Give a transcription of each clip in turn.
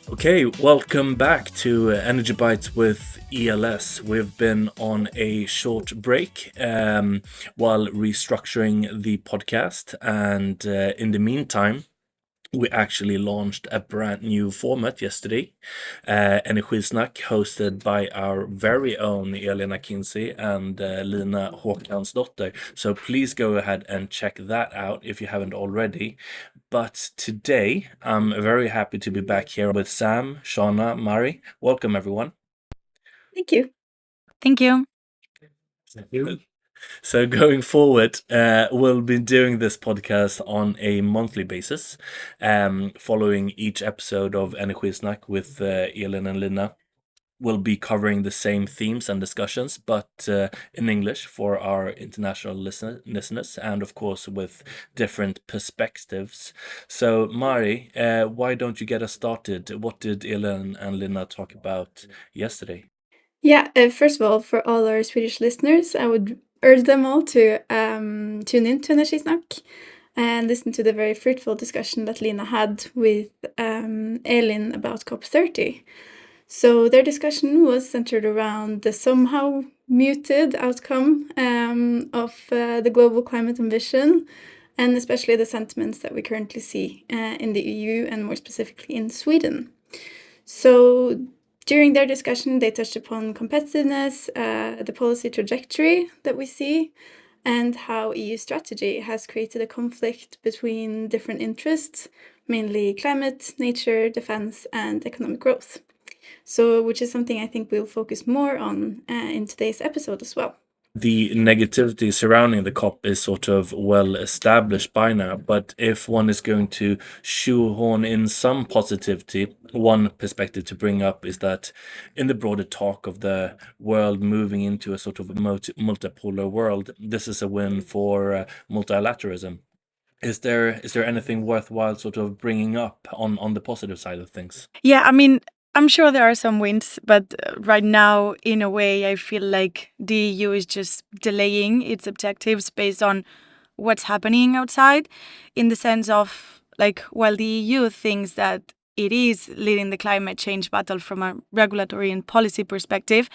Okay, welcome back to Energy Bites with ELS. We've been on a short break while restructuring the podcast, and in the meantime, we actually launched a brand new format yesterday, Energisnack, hosted by our very own Elena Kinsey and Lina Håkansdotter. So please go ahead and check that out if you haven't already. But today, I'm very happy to be back here with Sam, Shauna, Mari. Welcome, everyone. Thank you. Thank you. Thank you. So going forward, we'll be doing this podcast on a monthly basis, following each episode of Energisnack with Elin and Lina. We'll be covering the same themes and discussions, but in English for our international listeners, and of course with different perspectives. So, Mari, why don't you get us started? What did Elin and Lina talk about yesterday? Yeah, first of all, for all our Swedish listeners, I would urge them all to tune in to Energisnack and listen to the very fruitful discussion that Lina had with Elin about COP30. So their discussion was centered around the somehow muted outcome of the global climate ambition, and especially the sentiments that we currently see in the EU and more specifically in Sweden. So during their discussion, they touched upon competitiveness, the policy trajectory that we see, and how EU strategy has created a conflict between different interests, mainly climate, nature, defense, and economic growth. So, which is something I think we'll focus more on in today's episode as well. The negativity surrounding the COP is sort of well established by now, but if one is going to shoehorn in some positivity, one perspective to bring up is that in the broader talk of the world moving into a sort of multipolar world, this is a win for multilateralism. Is there anything worthwhile sort of bringing up on the positive side of things? Yeah, I mean, I'm sure there are some wins, but right now, in a way, I feel like the EU is just delaying its objectives based on what's happening outside, in the sense of, like, while the EU thinks that it is leading the climate change battle from a regulatory and policy perspective,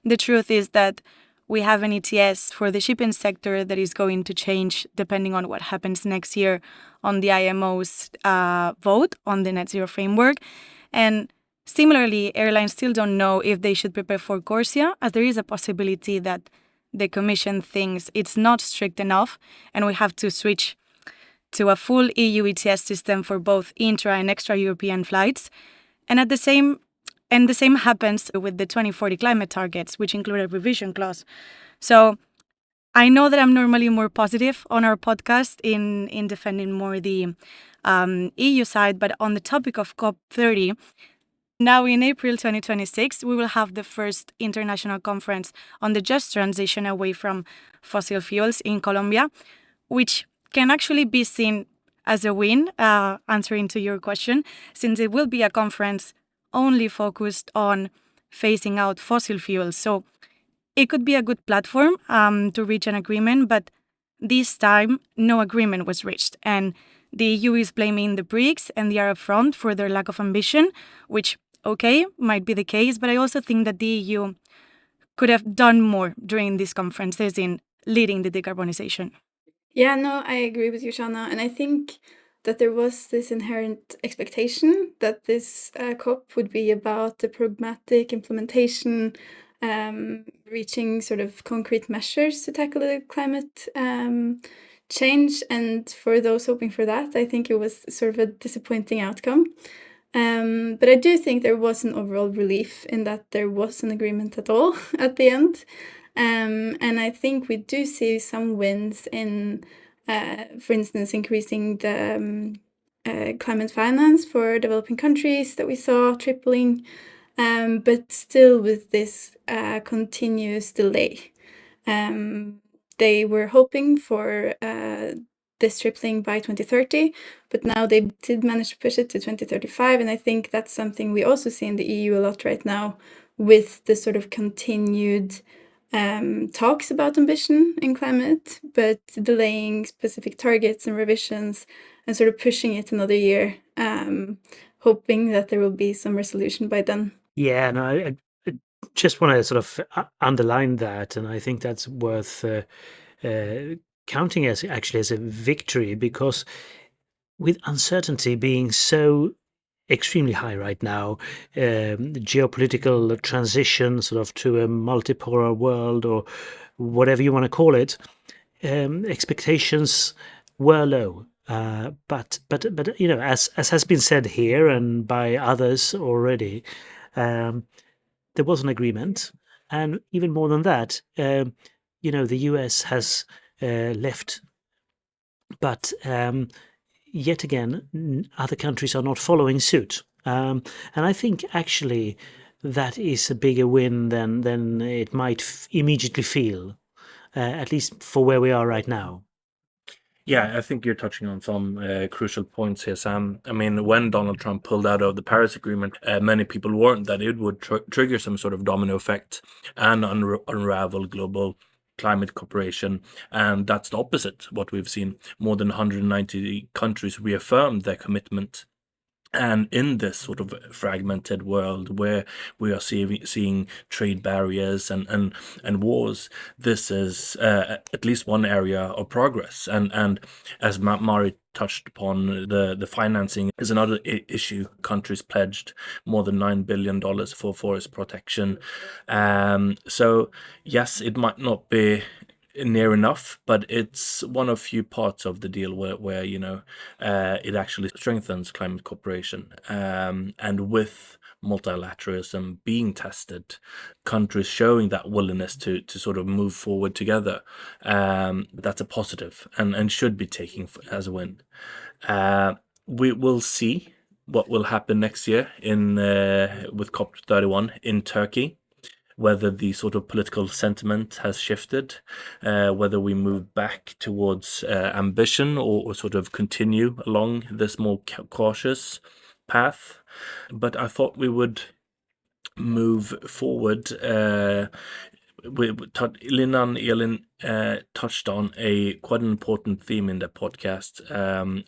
the truth is that we have an ETS for the shipping sector that is going to change depending on what happens next year on the IMO's vote on the net zero framework. And similarly, airlines still don't know if they should prepare for CORSIA, as there is a possibility that the Commission thinks it's not strict enough and we have to switch to a full EU ETS system for both intra and extra European flights. And the same happens with the 2040 climate targets, which include a revision clause. So I know that I'm normally more positive on our podcast in defending more the EU side, but on the topic of COP30, now in April 2026, we will have the first international conference on the just transition away from fossil fuels in Colombia, which can actually be seen as a win, answering to your question, since it will be a conference only focused on phasing out fossil fuels. So it could be a good platform to reach an agreement, but this time no agreement was reached. And the EU is blaming the BRICS and the Arab Front for their lack of ambition, which, okay, might be the case, but I also think that the EU could have done more during these conferences in leading the decarbonisation. Yeah, no, I agree with you, Shana. And I think that there was this inherent expectation that this COP would be about the pragmatic implementation, reaching sort of concrete measures to tackle the climate change. And for those hoping for that, I think it was sort of a disappointing outcome. But I do think there was an overall relief in that there was an agreement at all at the end. And I think we do see some wins in, for instance, increasing the climate finance for developing countries that we saw tripling, but still with this continuous delay. They were hoping for this tripling by 2030, but now they did manage to push it to 2035. And I think that's something we also see in the EU a lot right now, with the sort of continued talks about ambition in climate, but delaying specific targets and revisions and sort of pushing it another year hoping that there will be some resolution by then. Yeah, no, I just want to sort of underline that, and I think that's worth counting as actually as a victory, because with uncertainty being so extremely high right now, geopolitical transition sort of to a multipolar world, or whatever you want to call it, expectations were low. But you know, as has been said here and by others already, there was an agreement, and even more than that, you know, the US has left, but yet again, other countries are not following suit. And I think actually that is a bigger win than it might immediately feel, at least for where we are right now. Yeah, I think you're touching on some crucial points here, Sam. I mean, when Donald Trump pulled out of the Paris Agreement, many people warned that it would trigger some sort of domino effect and unravel global climate cooperation. And that's the opposite, what we've seen. More than 190 countries reaffirmed their commitment. And in this sort of fragmented world where we are seeing trade barriers and wars, this is at least one area of progress. And as Mari touched upon, the financing is another issue. Countries pledged more than $9 billion for forest protection. So yes, it might not be near enough, but it's one of few parts of the deal where you know, it actually strengthens climate cooperation, and with multilateralism being tested, countries showing that willingness to sort of move forward together, that's a positive and should be taken as a win. We will see what will happen next year in with COP31 in Turkey, whether the sort of political sentiment has shifted, whether we move back towards ambition, or sort of continue along this more cautious path. But I thought we would move forward. Lina and Elin touched on quite an important theme in the podcast.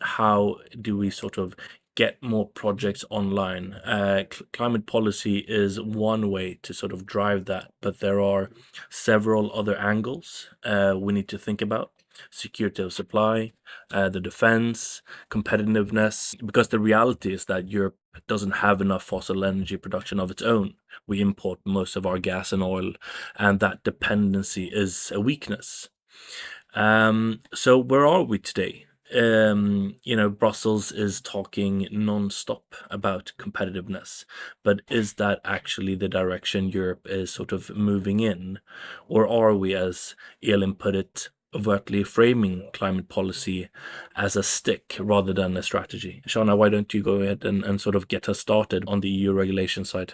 How do we sort of get more projects online? Climate policy is one way to sort of drive that, but there are several other angles we need to think about. Security of supply, the defense, competitiveness, because the reality is that Europe doesn't have enough fossil energy production of its own. We import most of our gas and oil, and that dependency is a weakness. So where are we today? You know, Brussels is talking non-stop about competitiveness, but is that actually the direction Europe is sort of moving in? Or are we, as Elin put it, overtly framing climate policy as a stick rather than a strategy? Shauna, why don't you go ahead and sort of get us started on the EU regulation side?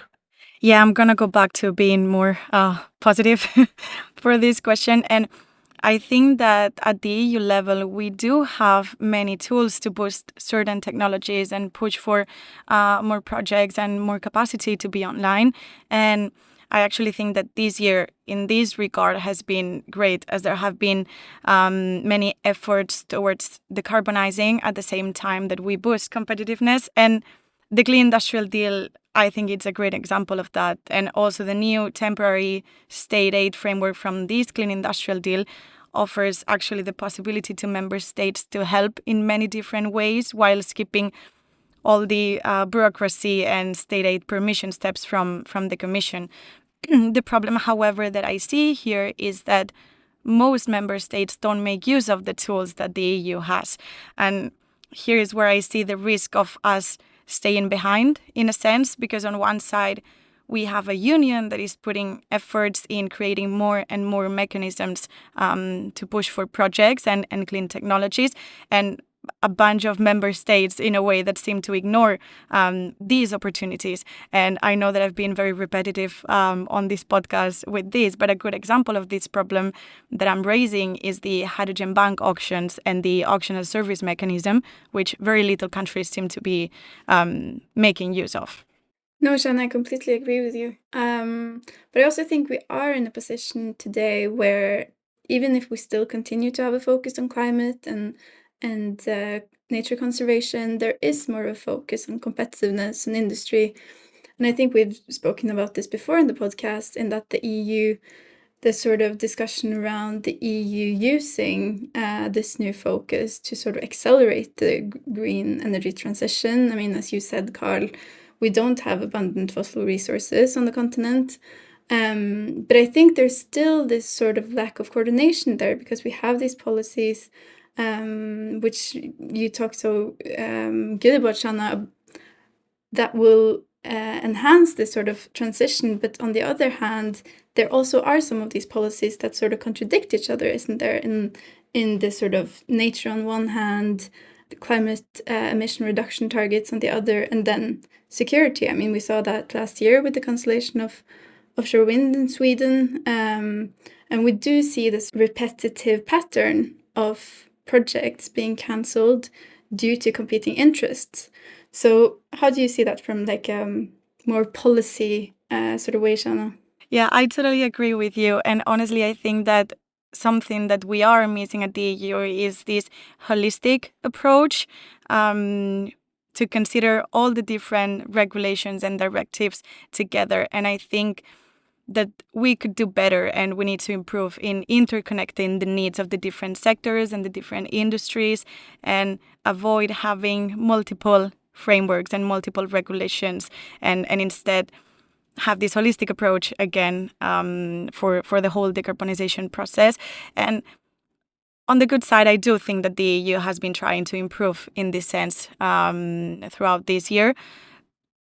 Yeah, I'm gonna go back to being more positive for this question. And I think that at the EU level, we do have many tools to boost certain technologies and push for more projects and more capacity to be online. And I actually think that this year, in this regard, has been great, as there have been many efforts towards decarbonizing at the same time that we boost competitiveness. And the Clean Industrial Deal, I think it's a great example of that. And also the new temporary state aid framework from this Clean Industrial Deal offers actually the possibility to member states to help in many different ways while skipping all the bureaucracy and state aid permission steps from the Commission. The problem, however, that I see here is that most member states don't make use of the tools that the EU has. And here is where I see the risk of us staying behind, in a sense, because on one side, we have a union that is putting efforts in creating more and more mechanisms to push for projects and clean technologies, and a bunch of member states in a way that seem to ignore these opportunities. And I know that I've been very repetitive on this podcast with this, but a good example of this problem that I'm raising is the hydrogen bank auctions and the auction as service mechanism, which very little countries seem to be making use of. No, Shan, I completely agree with you. But I also think we are in a position today where even if we still continue to have a focus on climate and nature conservation, there is more of a focus on competitiveness and industry. And I think we've spoken about this before in the podcast, in that the EU, the sort of discussion around the EU using this new focus to sort of accelerate the green energy transition. I mean, as you said, Carl, we don't have abundant fossil resources on the continent. But I think there's still this sort of lack of coordination there, because we have these policies, which you talked so good about, Shanna, that will enhance this sort of transition. But on the other hand, there also are some of these policies that sort of contradict each other, isn't there? In this sort of nature on one hand, the climate emission reduction targets on the other, and then security. I mean, we saw that last year with the cancellation of offshore wind in Sweden. And we do see this repetitive pattern of projects being cancelled due to competing interests. So how do you see that from like more policy sort of way, Shanna? Yeah, I totally agree with you. And honestly, I think that something that we are missing at the EU is this holistic approach to consider all the different regulations and directives together. And I think that we could do better, and we need to improve in interconnecting the needs of the different sectors and the different industries, and avoid having multiple frameworks and multiple regulations, and instead have this holistic approach again for the whole decarbonisation process. And on the good side, I do think that the EU has been trying to improve in this sense throughout this year.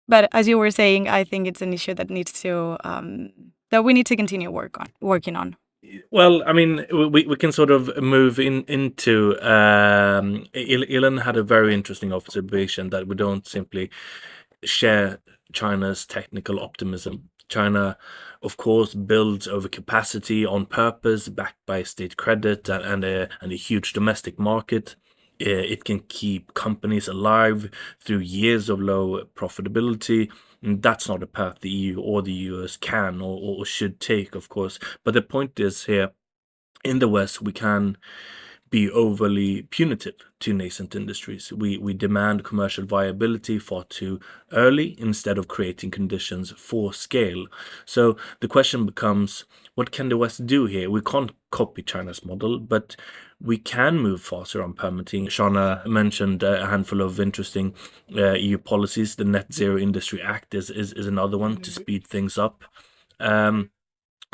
But as you were saying, I think it's an issue that needs to that we need to continue working on. Well, I mean, we can sort of move into Elon had a very interesting observation that we don't simply share China's technical optimism. China, of course, builds overcapacity on purpose, backed by state credit and a huge domestic market. It can keep companies alive through years of low profitability. And that's not a path the EU or the US can or should take, of course. But the point is here, in the West, we can be overly punitive to nascent industries. We demand commercial viability far too early instead of creating conditions for scale. So the question becomes, what can the West do here? We can't copy China's model, but we can move faster on permitting. Shana mentioned a handful of interesting EU policies. The Net Zero Industry Act is another one to speed things up.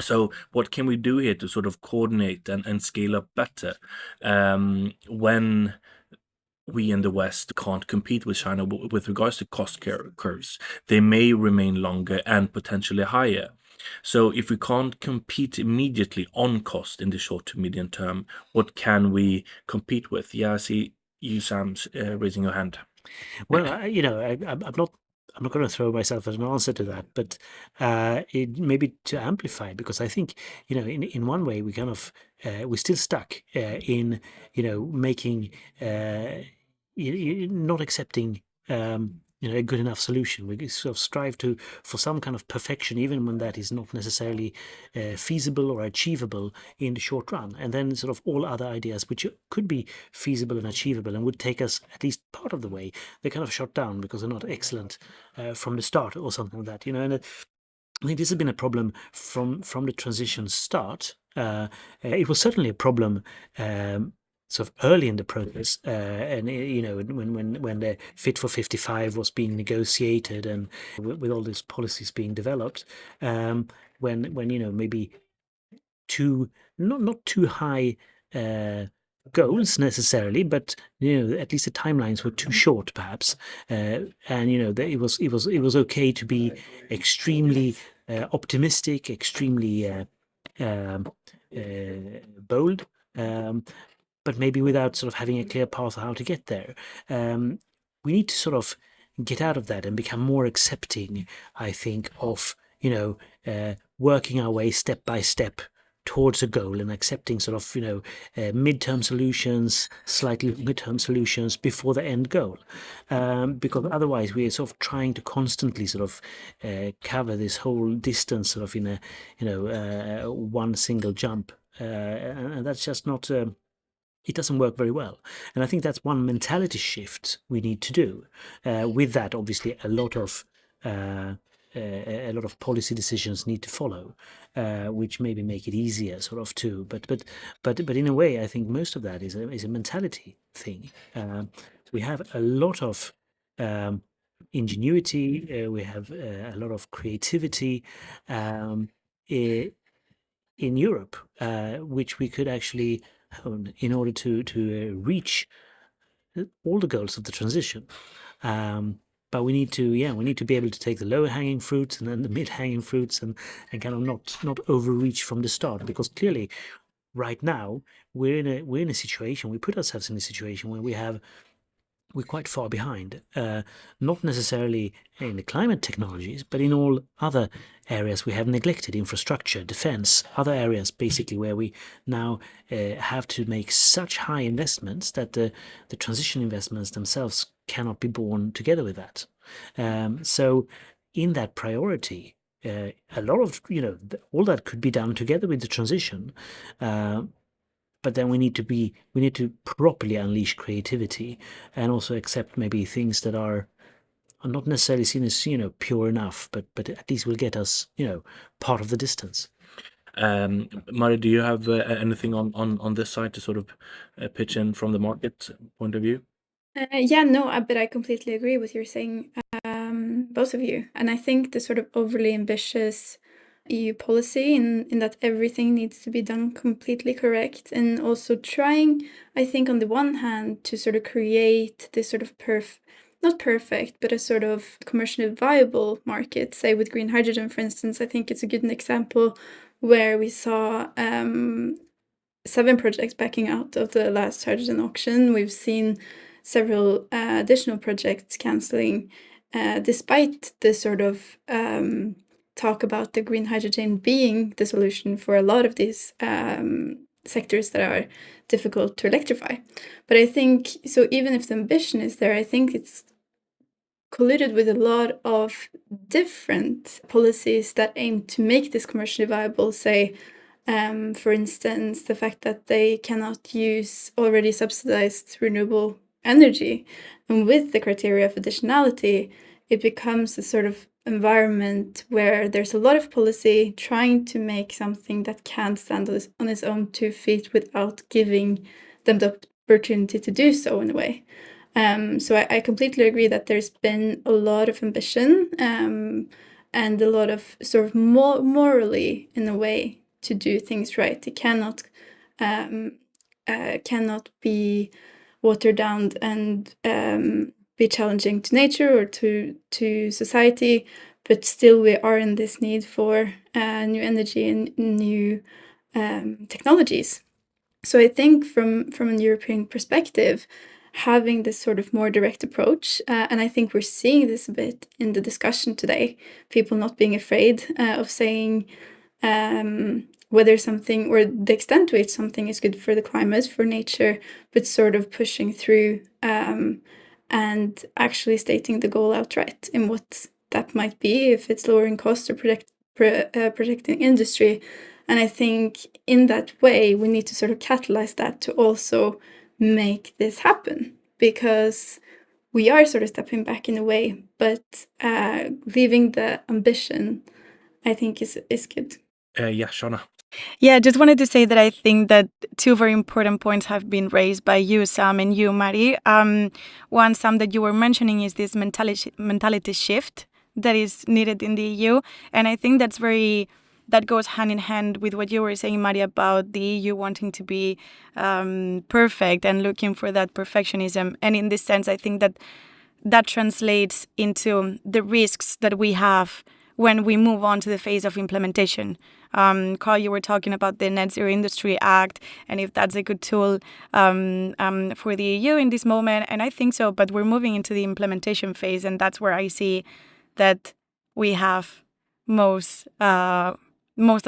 So what can we do here to sort of coordinate and scale up better when we in the West can't compete with China with regards to cost curves? They may remain longer and potentially higher. So if we can't compete immediately on cost in the short to medium term, what can we compete with? Yeah, I see you, Sam, raising your hand. Well, I'm not going to throw myself as an answer to that, but it maybe to amplify, because I think in one way we kind of we're still stuck in making not accepting a good enough solution. We sort of strive for some kind of perfection, even when that is not necessarily feasible or achievable in the short run. And then sort of all other ideas which could be feasible and achievable and would take us at least part of the way, they're kind of shot down because they're not excellent from the start or something like that. And I think this has been a problem from the transition start. It was certainly a problem sort of early in the process, and when the Fit for 55 was being negotiated, and with all these policies being developed, when maybe not too high goals necessarily, but at least the timelines were too short, perhaps, and that it was okay to be extremely optimistic, extremely bold. But maybe without sort of having a clear path of how to get there. We need to sort of get out of that and become more accepting, I think, of working our way step by step towards a goal, and accepting sort of midterm solutions, slightly midterm solutions before the end goal, because otherwise we are sort of trying to constantly sort of cover this whole distance sort of in a one single jump, and that's just not it doesn't work very well. And I think that's one mentality shift we need to do. With that, obviously, a lot of policy decisions need to follow, which maybe make it easier, sort of, too. But in a way, I think most of that is a mentality thing. We have a lot of ingenuity. We have a lot of creativity in Europe, which we could actually hone in order to reach all the goals of the transition. But we need to be able to take the lower hanging fruits and then the mid hanging fruits and kind of not overreach from the start, because clearly right now we're in a situation, we put ourselves in a situation where we're quite far behind, not necessarily in the climate technologies, but in all other areas we have neglected: infrastructure, defense, other areas basically where we now have to make such high investments that the transition investments themselves cannot be borne together with that. So in that priority, a lot of, all that could be done together with the transition. But then we need to properly unleash creativity and also accept maybe things that are not necessarily seen as pure enough, but at least will get us part of the distance. Mari, do you have anything on this side to sort of pitch in from the market point of view? But I completely agree with you saying, both of you. And I think the sort of overly ambitious EU policy in that everything needs to be done completely correct, and also trying, I think, on the one hand, to sort of create this sort of not perfect, but a sort of commercially viable market, say with green hydrogen, for instance. I think it's a good example where we saw 7 projects backing out of the last hydrogen auction. We've seen several additional projects cancelling, despite the sort of talk about the green hydrogen being the solution for a lot of these sectors that are difficult to electrify. But I think, so even if the ambition is there, I think it's colluded with a lot of different policies that aim to make this commercially viable, say, for instance, the fact that they cannot use already subsidized renewable energy. And with the criteria of additionality, it becomes a sort of environment where there's a lot of policy trying to make something that can't stand on its own 2 feet without giving them the opportunity to do so in a way. So I completely agree that there's been a lot of ambition and a lot of sort of morally, in a way, to do things right. It cannot be watered down and be challenging to nature or to society, but still we are in this need for new energy and new technologies. So I think from a European perspective, having this sort of more direct approach, and I think we're seeing this a bit in the discussion today, people not being afraid of saying whether something or the extent to which something is good for the climate, for nature, but sort of pushing through and actually stating the goal outright in what that might be, if it's lowering costs or protecting industry. And I think in that way, we need to sort of catalyze that to also make this happen, because we are sort of stepping back in a way, but leaving the ambition, I think, is good. Shana. Yeah, I just wanted to say that I think that 2 very important points have been raised by you, Sam, and you, Mari. One, Sam, that you were mentioning is this mentality shift that is needed in the EU. And I think that goes hand in hand with what you were saying, Mari, about the EU wanting to be perfect and looking for that perfectionism. And in this sense, I think that translates into the risks that we have when we move on to the phase of implementation. Carl, you were talking about the Net Zero Industry Act, and if that's a good tool for the EU in this moment, and I think so, but we're moving into the implementation phase, and that's where I see that we have most of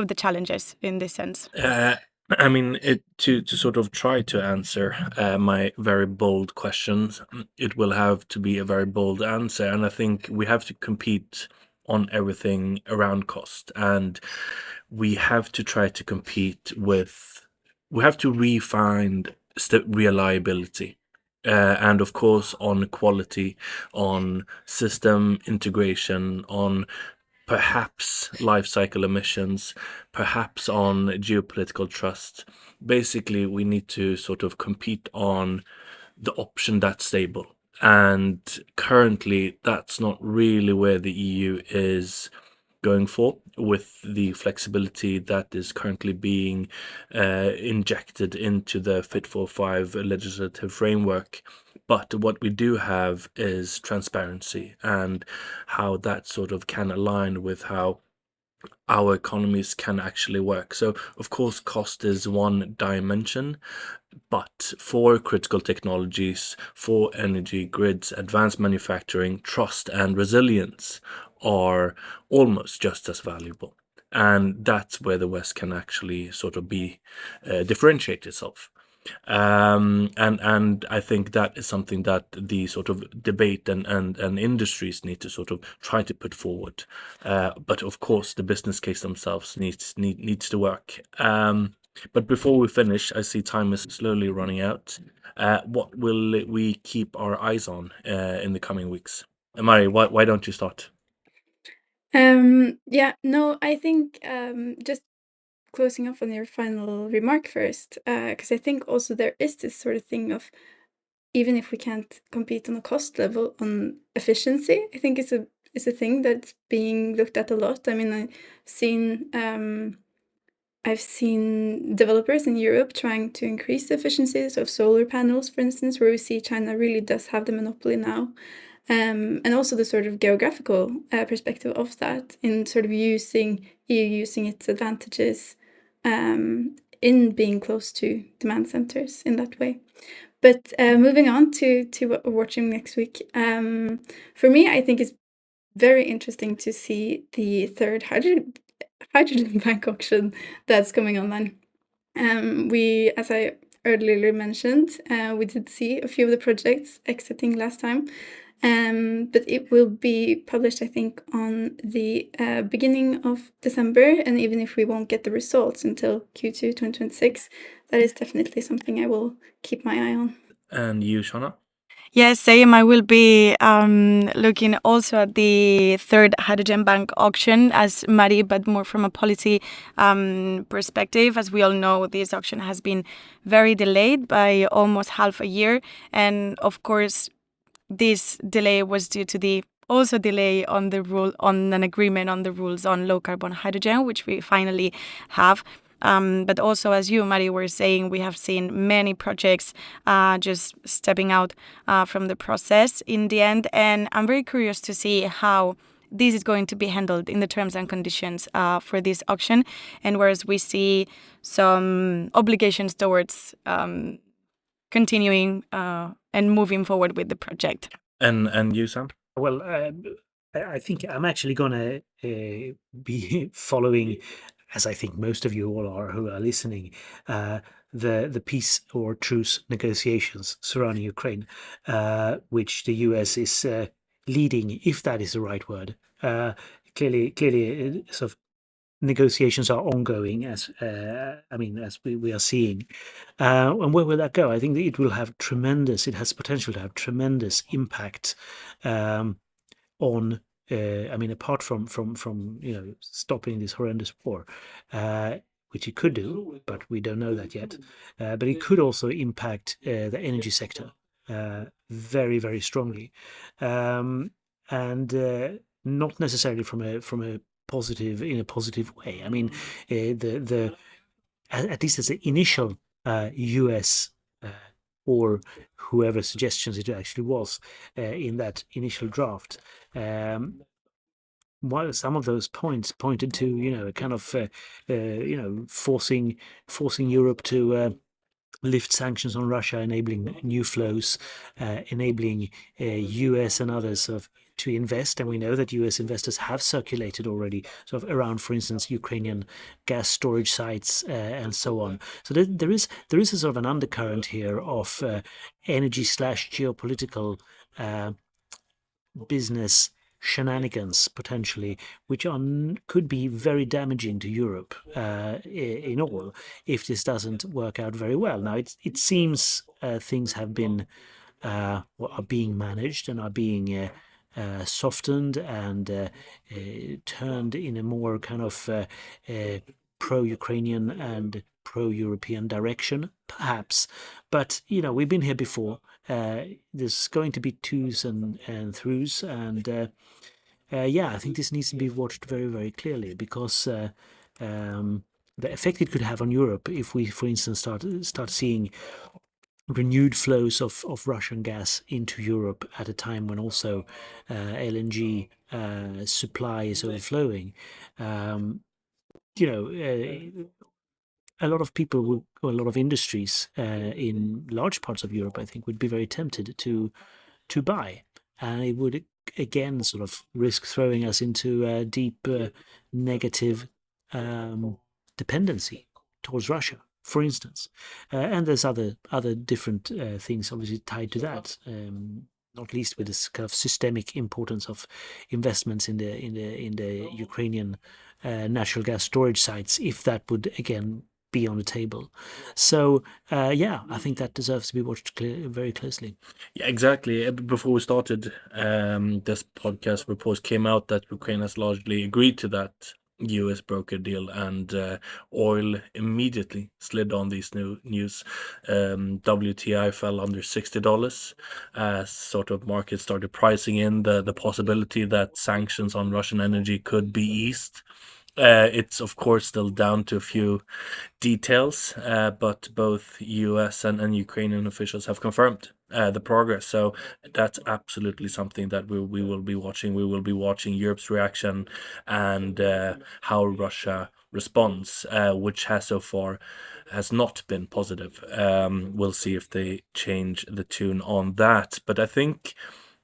the challenges in this sense. I mean, to sort of try to answer my very bold questions, it will have to be a very bold answer, and I think we have to compete on everything around cost, and we have to try to compete with. We have to refine reliability. And of course on quality, on system integration, on perhaps life cycle emissions, perhaps on geopolitical trust. Basically, we need to sort of compete on the option that's stable. And currently, that's not really where the EU is going for, with the flexibility that is currently being injected into the Fit for 5 legislative framework. But what we do have is transparency, and how that sort of can align with how our economies can actually work. So, of course, cost is one dimension, but for critical technologies, for energy grids, advanced manufacturing, trust and resilience are almost just as valuable. And that's where the West can actually sort of be differentiate itself. And I think that is something that the sort of debate and industries need to sort of try to put forward. But of course, the business case themselves needs to work. But before we finish, I see time is slowly running out. What will we keep our eyes on in the coming weeks? Mari, why don't you start? Yeah, no, I think just closing off on your final remark first, because I think also there is this sort of thing of, even if we can't compete on a cost level, on efficiency, I think it's a thing that's being looked at a lot. I mean, I've seen developers in Europe trying to increase the efficiencies of solar panels, for instance, where we see China really does have the monopoly now. And also the sort of geographical perspective of that, in sort of using its advantages in being close to demand centers in that way. But moving on to what we're watching next week, for me, I think it's very interesting to see the third hydrogen bank auction that's coming online. We, as I earlier mentioned, we did see a few of the projects exiting last time. But it will be published, I think, on the beginning of December, and even if we won't get the results until Q2 2026, that is definitely something I will keep my eye on. And you, Shana? Yes, same. I will be looking also at the third hydrogen bank auction as Mari, but more from a policy perspective. As we all know, this auction has been very delayed by almost half a year. And of course, this delay was due to the also delay on an agreement on the rules on low carbon hydrogen, which we finally have. But also, as you, Mari, were saying, we have seen many projects just stepping out from the process in the end. And I'm very curious to see how this is going to be handled in the terms and conditions for this auction. And whereas we see some obligations towards continuing and moving forward with the project. And you, Sam? Well, I think I'm actually going to be following, as I think most of you all are who are listening, the peace or truce negotiations surrounding Ukraine, which the US is leading, if that is the right word. Clearly, sort of negotiations are ongoing, as we are seeing. And where will that go? I think that it has potential to have tremendous impact on. Apart from stopping this horrendous war, which it could do, but we don't know that yet. But it could also impact the energy sector very, very strongly, and not necessarily from a positive way. I mean, at least as an initial US or whoever suggestions it actually was in that initial draft. While some of those points pointed to a kind of forcing Europe to lift sanctions on Russia, enabling new flows, enabling US and others to invest. And we know that US investors have circulated already sort of around, for instance, Ukrainian gas storage sites and so on. So there is a sort of an undercurrent here of energy / geopolitical business shenanigans potentially, which could be very damaging to Europe in all if this doesn't work out very well. Now it seems things have been are being managed and are being softened and turned in a more kind of pro-Ukrainian and pro-European direction, perhaps. But we've been here before. There's going to be twos and throughs, and I think this needs to be watched very, very clearly, because the effect it could have on Europe if we, for instance, start seeing renewed flows of Russian gas into Europe at a time when also LNG supply is overflowing. A lot of people or a lot of industries in large parts of Europe, I think, would be very tempted to buy, and it would again sort of risk throwing us into a deep negative dependency towards Russia, for instance. And there's other different things obviously tied to that, not least with this kind of systemic importance of investments in the Ukrainian natural gas storage sites, if that would again be on the table. So I think that deserves to be watched very closely. Yeah, exactly. Before we started this podcast, reports came out that Ukraine has largely agreed to that US broker deal, and oil immediately slid on these new news. WTI fell under $60 as sort of markets started pricing in the possibility that sanctions on Russian energy could be eased. It's of course still down to a few details, but both US and Ukrainian officials have confirmed the progress. So that's absolutely something that we will be watching. We will be watching Europe's reaction and how Russia responds, which has so far has not been positive. We'll see if they change the tune on that. But I think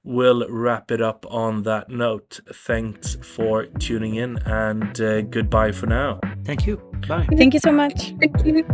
we'll wrap it up on that note. Thanks for tuning in, and goodbye for now. Thank you. Bye. Thank you so much. Thank you.